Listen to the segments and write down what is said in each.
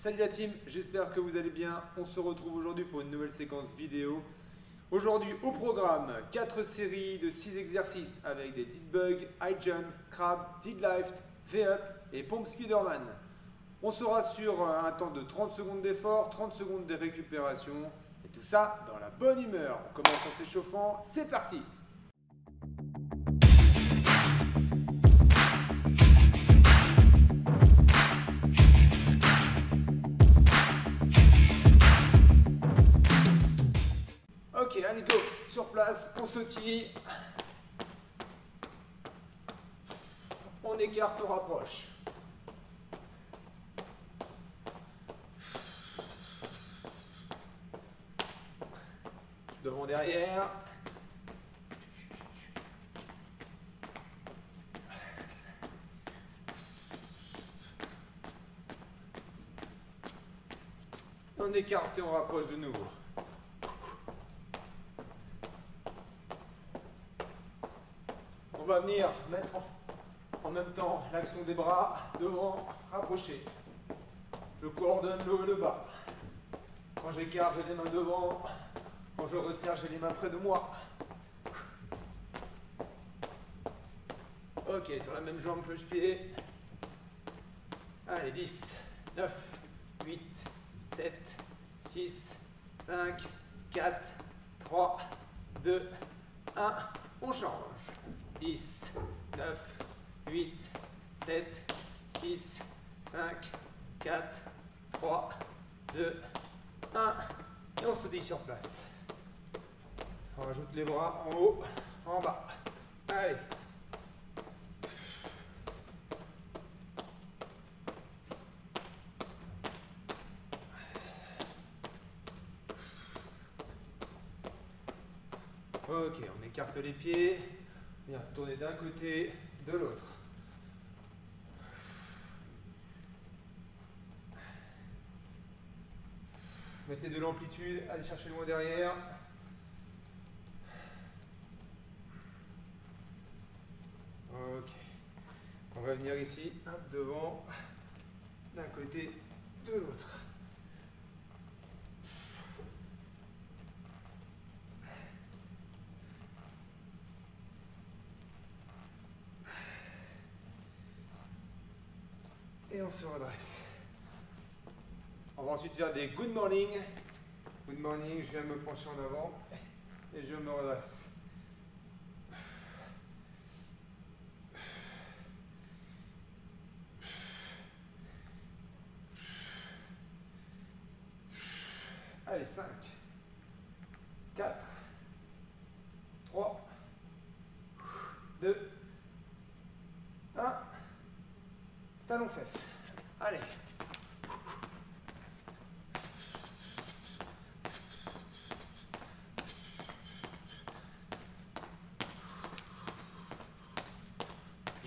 Salut la team, j'espère que vous allez bien. On se retrouve aujourd'hui pour une nouvelle séquence vidéo. Aujourd'hui au programme, 4 séries de 6 exercices avec des dead bug, high jump, crab, deadlift, V-up et pompe Spiderman. On sera sur un temps de 30 secondes d'effort, 30 secondes de récupération et tout ça dans la bonne humeur. On commence en s'échauffant, c'est parti! Ok, allez go, sur place, on sautille, on écarte, on rapproche. Devant, derrière. On écarte et on rapproche de nouveau. On va venir mettre en même temps l'action des bras devant, rapprocher. Je coordonne le haut et le bas. Quand j'écarte, j'ai les mains devant. Quand je resserre, j'ai les mains près de moi. Ok, sur la même jambe, cloche-pied. Allez, 10, 9, 8, 7, 6, 5, 4, 3, 2, 1. On change. 10, 9, 8, 7, 6, 5, 4, 3, 2, 1. Et on se dit sur place. On rajoute les bras en haut, en bas. Allez. Ok, on écarte les pieds. Bien, tourner d'un côté, de l'autre. Mettez de l'amplitude, allez chercher loin derrière. Ok. On va venir ici, hop, devant, d'un côté, de l'autre. Et on se redresse. On va ensuite faire des good morning. Good morning, je viens me pencher en avant et je me redresse. Allez, 5, 4, 3, 2, 1. Talons fesses. Allez.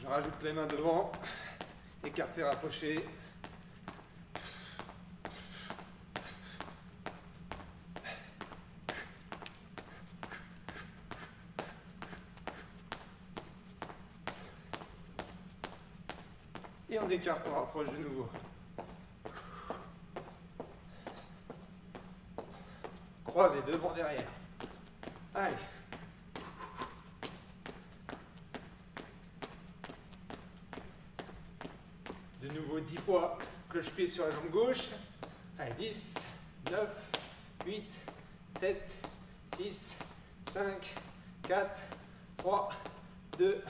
Je rajoute les mains devant, écarté, rapproché. Et on écarte, on rapproche de nouveau. Croisé, devant, derrière. Allez. De nouveau 10 fois, cloche-pied sur la jambe gauche. Allez, 10, 9, 8, 7, 6, 5, 4, 3, 2,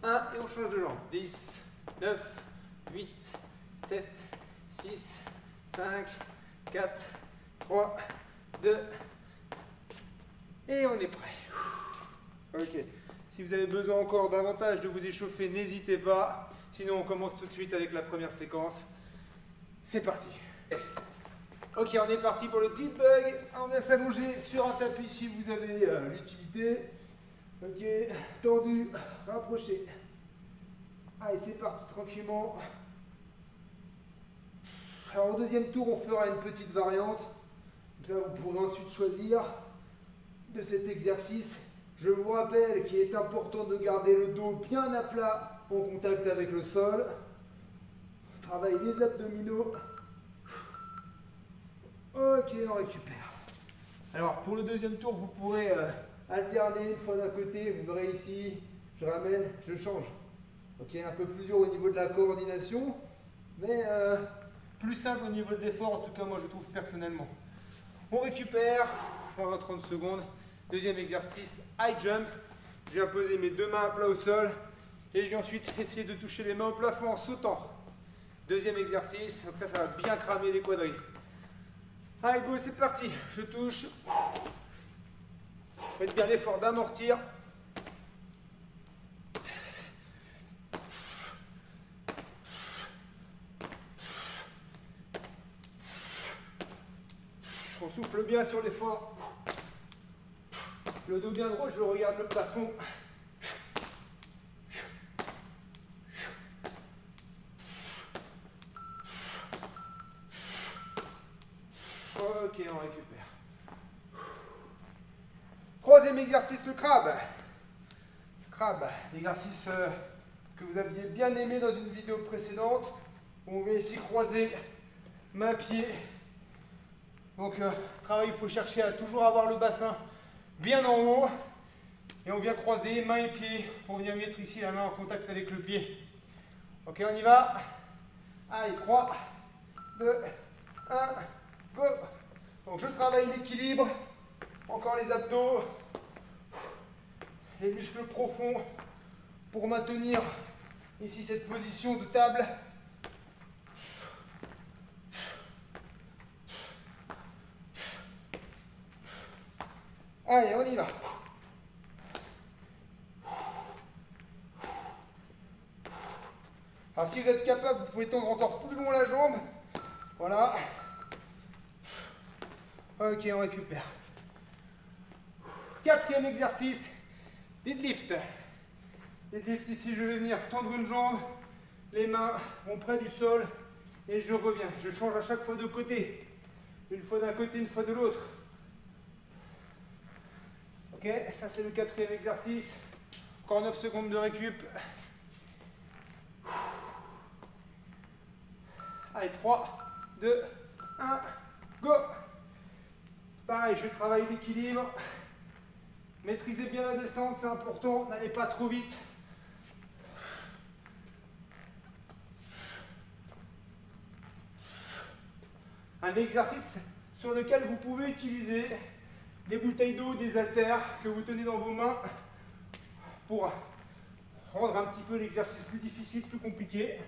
1. Et on change de jambe. 10, 9, 8, 7, 6, 5, 4, 3, 2. Et on est prêt. Ok. Si vous avez besoin encore davantage de vous échauffer, n'hésitez pas. Sinon, on commence tout de suite avec la première séquence. C'est parti. Ok, on est parti pour le dead bug. On va s'allonger sur un tapis si vous avez l'utilité. Ok, tendu, rapproché. Allez, c'est parti tranquillement. Alors, au deuxième tour, on fera une petite variante. Comme ça, vous pourrez ensuite choisir de cet exercice. Je vous rappelle qu'il est important de garder le dos bien à plat en contact avec le sol. Travaille les abdominaux. Ok, on récupère. Alors pour le deuxième tour, vous pourrez alterner une fois d'un côté, vous verrez ici, je ramène, je change. Ok, un peu plus dur au niveau de la coordination, mais plus simple au niveau de l'effort, en tout cas moi je trouve personnellement. On récupère pendant 30 secondes. Deuxième exercice, high jump. Je viens poser mes deux mains à plat au sol et je vais ensuite essayer de toucher les mains au plafond en sautant. Deuxième exercice, donc ça va bien cramer les quadris. Allez, go, c'est parti. Je touche. Faites bien l'effort d'amortir. On souffle bien sur l'effort. Le dos bien droit, je regarde le plafond. Ok, on récupère. Troisième exercice, le crabe. Crabe, l'exercice que vous aviez bien aimé dans une vidéo précédente. On va ici croiser main-pied. Donc, travail, il faut chercher à toujours avoir le bassin bien en haut. Et on vient croiser main et pied pour venir mettre ici la main en contact avec le pied. Ok, on y va. Allez, 3, 2, 1, go. Donc, je travaille l'équilibre. Encore les abdos. Les muscles profonds pour maintenir ici cette position de table. Allez, on y va. Alors si vous êtes capable, vous pouvez tendre encore plus loin la jambe. Voilà. Ok, on récupère. Quatrième exercice, deadlift. Deadlift, ici je vais venir tendre une jambe, les mains vont près du sol et je reviens. Je change à chaque fois de côté. Une fois d'un côté, une fois de l'autre. Ok, ça c'est le quatrième exercice. Encore 9 secondes de récup. Allez, 3, 2, 1, go. Pareil, je travaille l'équilibre. Maîtrisez bien la descente, c'est important. N'allez pas trop vite. Un exercice sur lequel vous pouvez utiliser des bouteilles d'eau, des haltères que vous tenez dans vos mains pour rendre un petit peu l'exercice plus difficile, plus compliqué.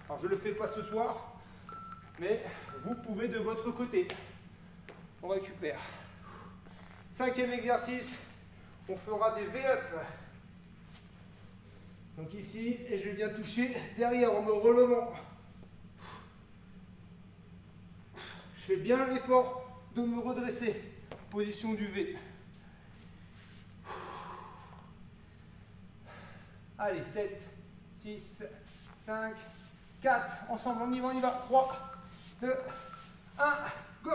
Alors je ne le fais pas ce soir, mais vous pouvez de votre côté. On récupère. Cinquième exercice, on fera des V-up. Donc ici, et je viens toucher derrière en me relevant. Je fais bien l'effort de me redresser. Position du V. Allez, 7, 6, 5, 4. Ensemble, on y va, on y va. 3, 2, 1, go.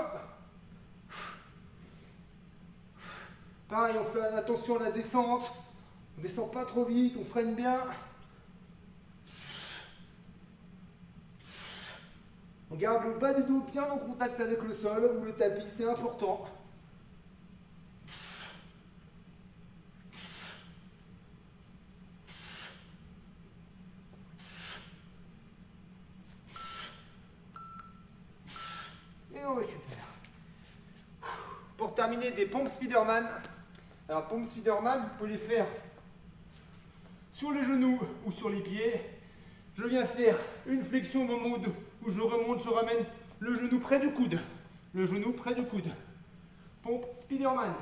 Pareil, on fait attention à la descente. On ne descend pas trop vite, on freine bien. On garde le bas du dos bien en contact avec le sol ou le tapis, c'est important. Et on récupère. Pour terminer, des pompes Spiderman. Alors, pompes Spiderman, vous pouvez les faire sur les genoux ou sur les pieds. Je viens faire une flexion au moment où je remonte, je ramène le genou près du coude. Le genou près du coude. Pompe Spiderman.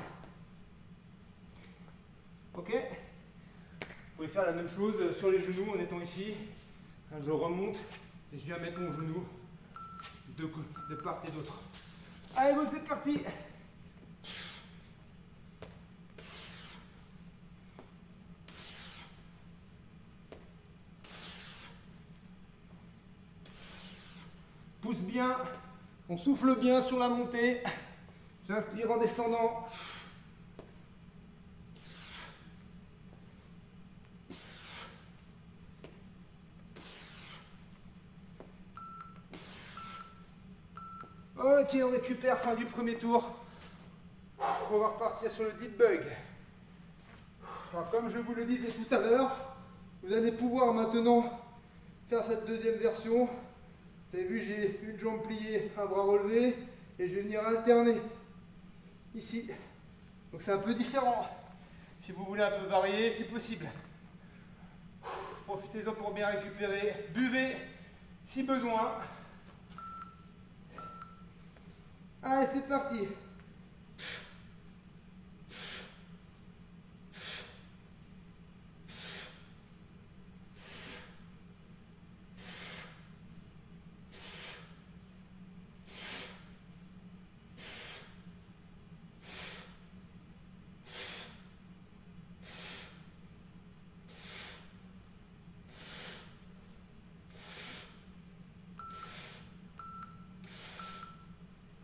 Ok? Vous pouvez faire la même chose sur les genoux en étant ici. Je remonte et je viens mettre mon genou de part et d'autre. Allez, bon, c'est parti! Pousse bien, on souffle bien sur la montée. J'inspire en descendant. Ok, on récupère, fin du premier tour. On va repartir sur le deep bug. Alors, comme je vous le disais tout à l'heure, vous allez pouvoir maintenant faire cette deuxième version. Vous avez vu, j'ai une jambe pliée, un bras relevé, et je vais venir alterner ici. Donc c'est un peu différent. Si vous voulez un peu varier, c'est possible. Profitez-en pour bien récupérer. Buvez si besoin. Allez, c'est parti.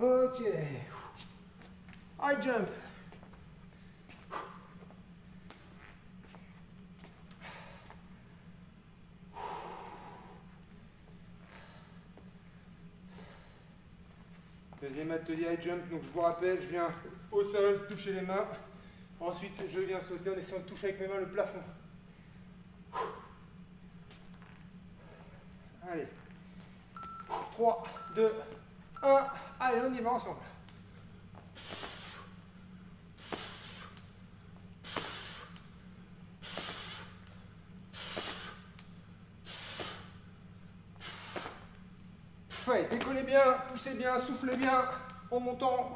Ok. High jump. Deuxième atelier high jump, donc je vous rappelle, je viens au sol, toucher les mains. Ensuite, je viens sauter en essayant de toucher avec mes mains le plafond. Allez. 3, 2, 1. Allez, on y va ensemble. Ouais, décollez bien, poussez bien, soufflez bien en montant.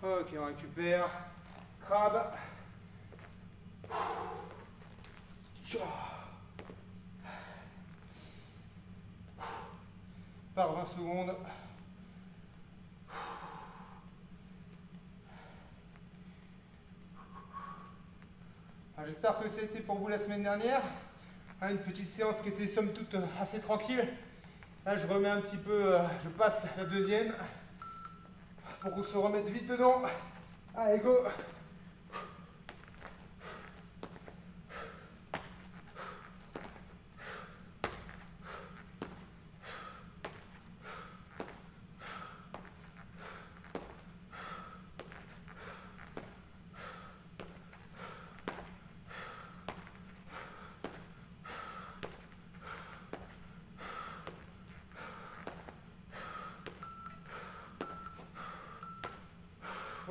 Ok, on récupère. Crabe. Par 20 secondes. J'espère que c'était pour vous la semaine dernière. Une petite séance qui était somme toute assez tranquille. Là, je remets un petit peu, je passe la deuxième pour qu'on se remette vite dedans. Allez, go!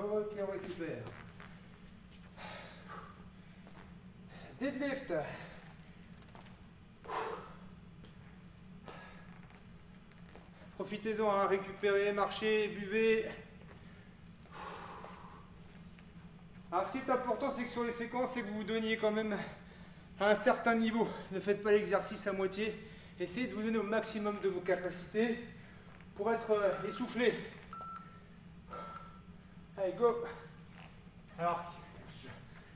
Ok, on récupère. Deadlift. Profitez-en à récupérer, marcher, buvez. Alors ce qui est important, c'est que sur les séquences, c'est que vous vous donniez quand même à un certain niveau. Ne faites pas l'exercice à moitié. Essayez de vous donner au maximum de vos capacités pour être essoufflé. Allez, go! Alors,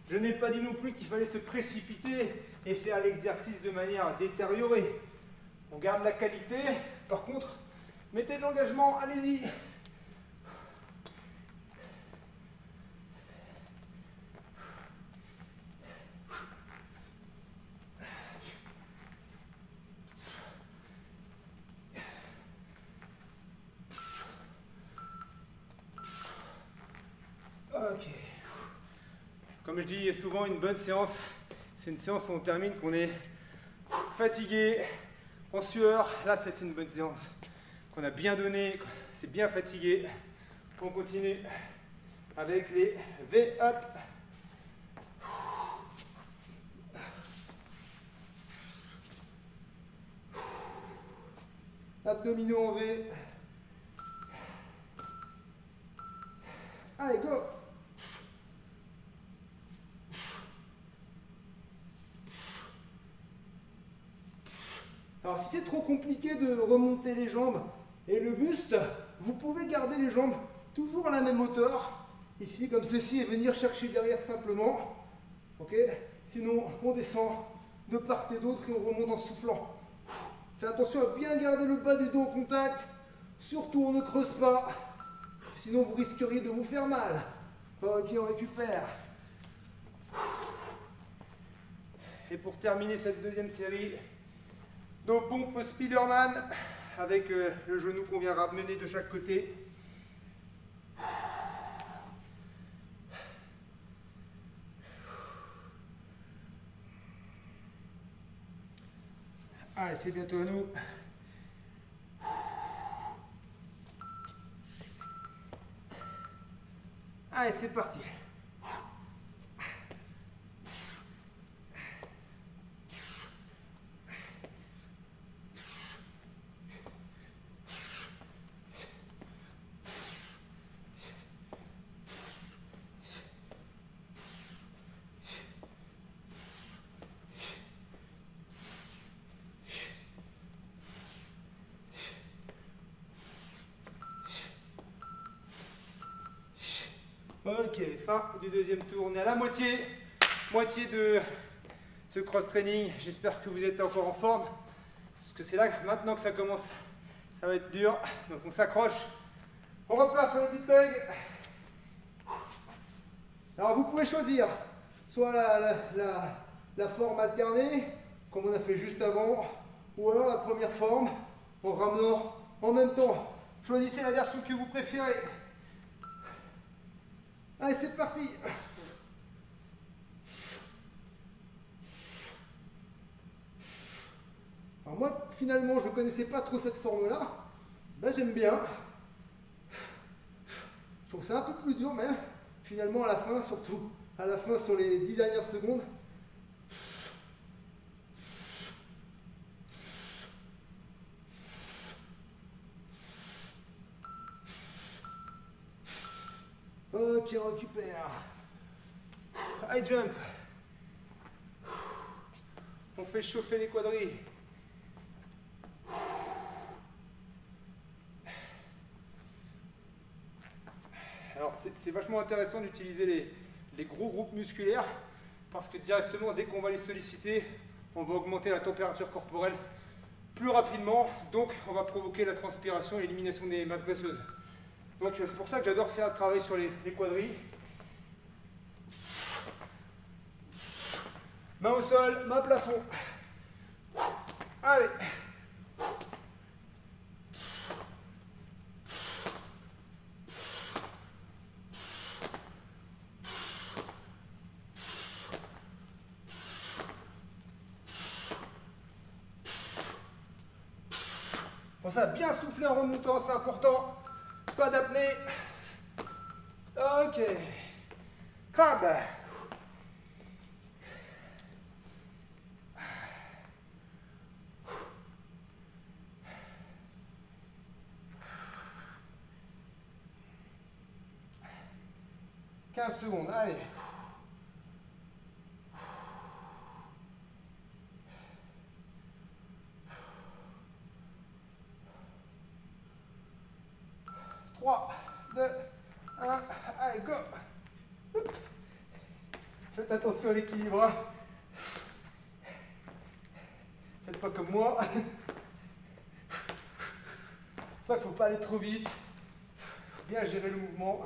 je n'ai pas dit non plus qu'il fallait se précipiter et faire l'exercice de manière détériorée. On garde la qualité. Par contre, mettez de l'engagement, allez-y! Ok. Comme je dis souvent, une bonne séance, c'est une séance où on termine, qu'on est fatigué, en sueur. Là, c'est une bonne séance. Qu'on a bien donné, c'est bien fatigué. On continue avec les V-up. Abdominaux en V. Allez, go! Alors si c'est trop compliqué de remonter les jambes et le buste, vous pouvez garder les jambes toujours à la même hauteur, ici comme ceci, et venir chercher derrière simplement. Ok? Sinon on descend de part et d'autre et on remonte en soufflant. Faites attention à bien garder le bas du dos en contact, surtout on ne creuse pas. Sinon, vous risqueriez de vous faire mal. Ok, on récupère. Et pour terminer cette deuxième série, nos pompes Spiderman avec le genou qu'on vient ramener de chaque côté. Allez, c'est bientôt à nous. Allez, c'est parti. Ok, fin du deuxième tour. On est à la moitié de ce cross-training. J'espère que vous êtes encore en forme. Parce que c'est là, maintenant que ça commence, ça va être dur. Donc on s'accroche. On repart sur le deep leg. Alors vous pouvez choisir soit la forme alternée, comme on a fait juste avant, ou alors la première forme, en ramenant en même temps. Choisissez la version que vous préférez. Allez, c'est parti. Alors moi, finalement, je ne connaissais pas trop cette forme-là. Ben, j'aime bien. Je trouve ça un peu plus dur, mais finalement, à la fin, surtout à la fin, sur les 10 dernières secondes, ok, on récupère. High jump. On fait chauffer les quadris. Alors c'est vachement intéressant d'utiliser les gros groupes musculaires parce que directement, dès qu'on va les solliciter, on va augmenter la température corporelle plus rapidement. Donc on va provoquer la transpiration et l'élimination des masses graisseuses. Donc c'est pour ça que j'adore faire un travail sur les quadris. Main au sol, main plafond. Allez. Bon, ça, bien souffler en remontant, c'est important. Pas d'apnée. Ok. Crabe. « 15 secondes, allez. « 3, 2, 1, allez, go. Faites attention à l'équilibre. Hein. Faites pas comme moi. C'est pour ça qu'il ne faut pas aller trop vite. Bien gérer le mouvement.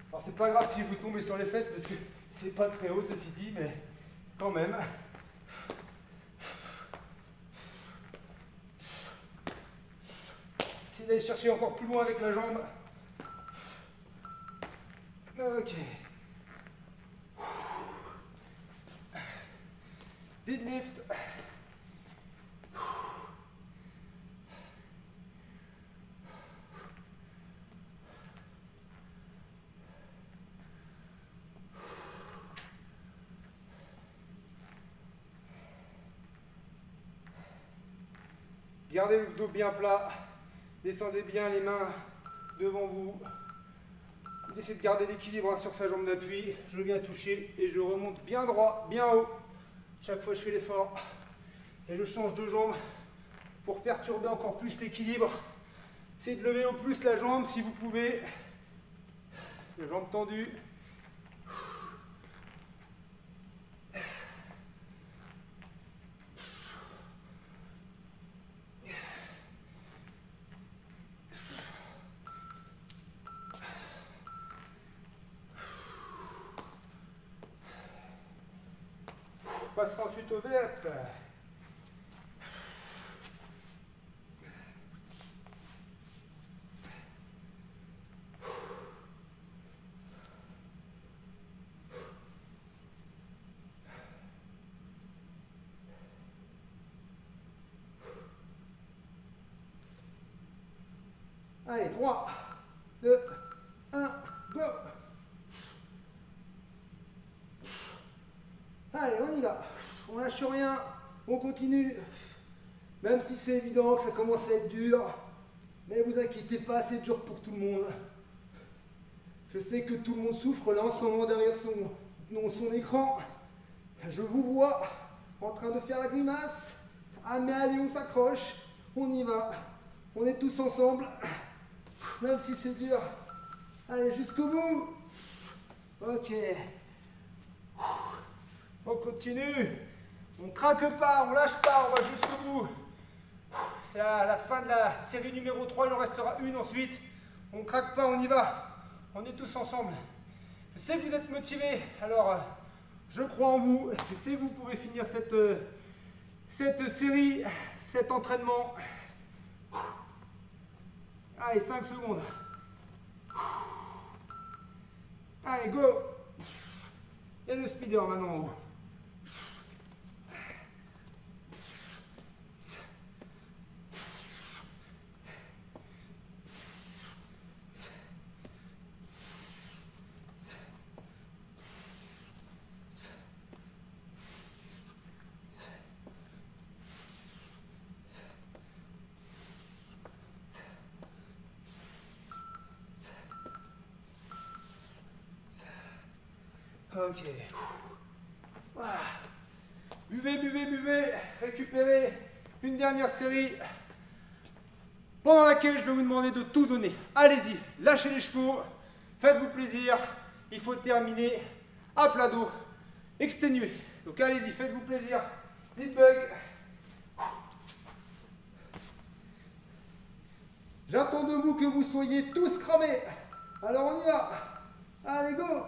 Alors c'est pas grave si vous tombez sur les fesses parce que c'est pas très haut ceci dit, mais quand même. Essayez d'aller chercher encore plus loin avec la jambe. Ok. Deadlift. Gardez le dos bien plat, descendez bien les mains devant vous. Essayez de garder l'équilibre sur sa jambe d'appui. Je viens toucher et je remonte bien droit, bien haut. Chaque fois je fais l'effort. Et je change de jambe pour perturber encore plus l'équilibre. Essayez de lever au plus la jambe si vous pouvez. La jambe tendue. passera ensuite au VEP. Allez, 3, 2, 1, go! Allez, on y va. On lâche rien, on continue. Même si c'est évident que ça commence à être dur, mais vous inquiétez pas, c'est dur pour tout le monde. Je sais que tout le monde souffre là en ce moment derrière son écran. Je vous vois en train de faire la grimace. Ah mais allez, on s'accroche, on y va. On est tous ensemble. Même si c'est dur. Allez, jusqu'au bout. Ok. On continue. On ne craque pas, on lâche pas, on va jusqu'au bout. C'est à la fin de la série numéro 3, il en restera une ensuite. On ne craque pas, on y va. On est tous ensemble. Je sais que vous êtes motivés, alors je crois en vous. Je sais que vous pouvez finir cette série, cet entraînement. Allez, 5 secondes. Allez, go! Il y a le speeder maintenant en haut. Ok. Voilà. Buvez, buvez, buvez. Récupérez une dernière série pendant laquelle je vais vous demander de tout donner. Allez-y, lâchez les chevaux, faites-vous plaisir. Il faut terminer à plat dos, exténué. Donc allez-y, faites-vous plaisir. Deep bug. J'attends de vous que vous soyez tous cramés. Alors on y va. Allez, go!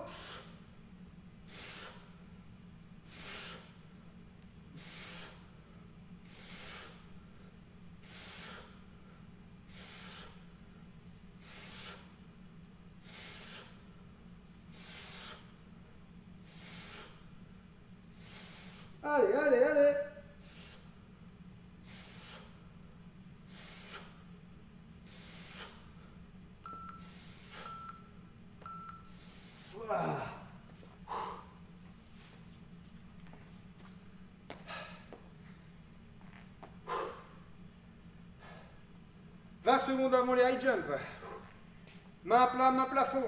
Allez, allez, allez. Voilà. 20 secondes avant les high jump. Main à plat, main plafond.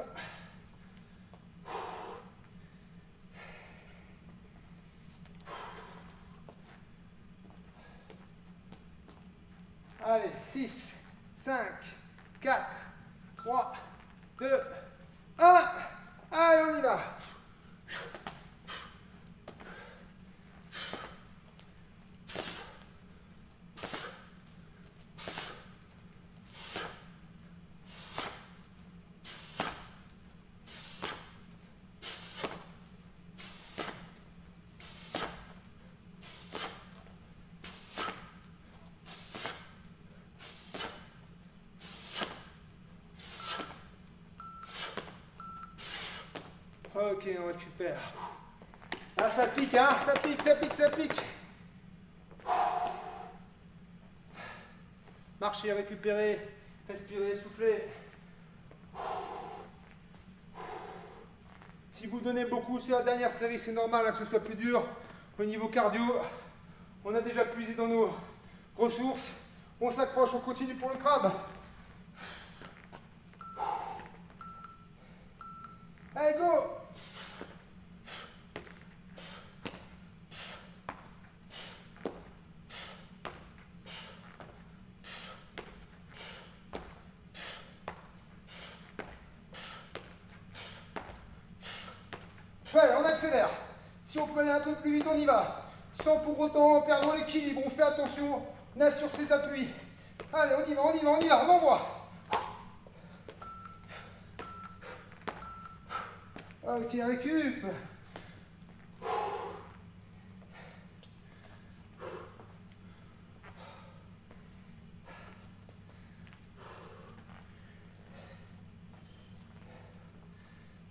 Allez, 6, 5, 4, 3, 2, 1. Allez, on y va. Ok, on récupère. Ah, ça pique, hein? Ça pique, ça pique, ça pique. Marchez, récupérez, respirez, soufflez. Si vous donnez beaucoup sur la dernière série, c'est normal hein, que ce soit plus dur au niveau cardio. On a déjà puisé dans nos ressources. On s'accroche, on continue pour le crabe. Allez, go! Allez, on accélère. Si on peut aller un peu plus vite, on y va. Sans pour autant perdre l'équilibre. On fait attention, on assure ses appuis. Allez, on y va, on y va, on y va, on envoie. Ok, récup.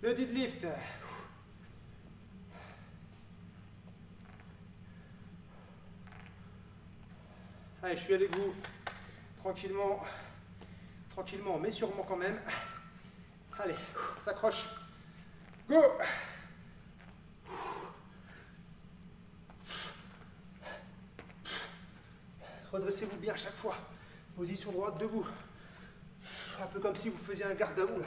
le deadlift. Allez, je suis avec vous, tranquillement, tranquillement, mais sûrement quand même. Allez, on s'accroche. Go! Redressez-vous bien à chaque fois. Position droite, debout. Un peu comme si vous faisiez un garde à vous là.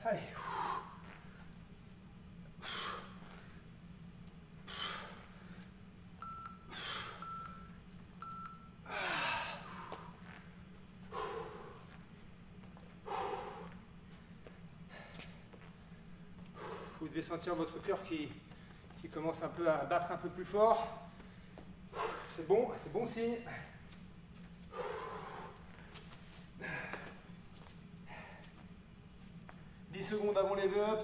Allez. Vous devez sentir votre cœur qui commence un peu à battre un peu plus fort. C'est bon signe. Secondes avant les up.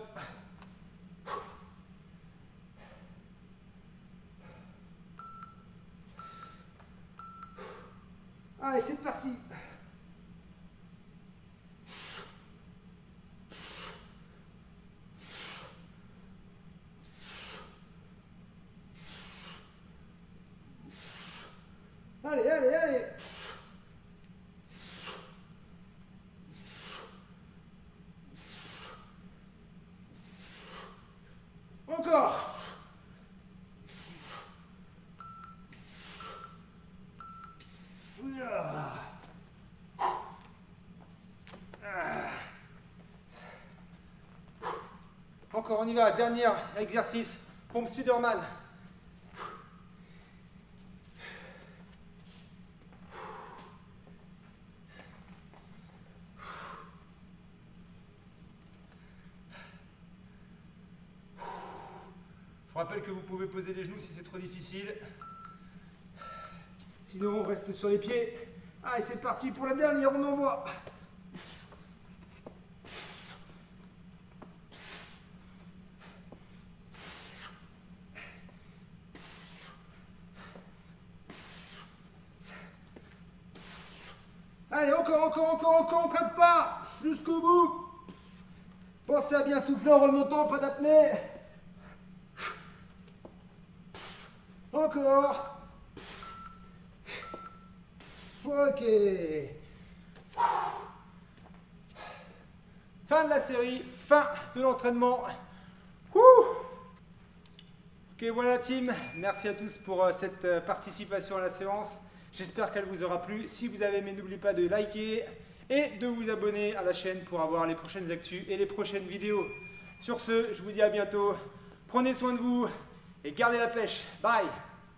Allez, c'est parti. Allez, allez, allez. Encore. Encore, on y va. Dernier exercice. Pompe Spiderman. Je vous rappelle que vous pouvez poser les genoux si c'est trop difficile. Sinon, on reste sur les pieds. Allez, c'est parti pour la dernière, on envoie. Allez, encore, on craque pas. Jusqu'au bout. Pensez à bien souffler en remontant, pas d'apnée. Encore. Ok. Fin de la série, fin de l'entraînement. Ok, voilà la team. Merci à tous pour cette participation à la séance. J'espère qu'elle vous aura plu. Si vous avez aimé, n'oubliez pas de liker et de vous abonner à la chaîne pour avoir les prochaines actus et les prochaines vidéos. Sur ce, je vous dis à bientôt. Prenez soin de vous et gardez la pêche. Bye!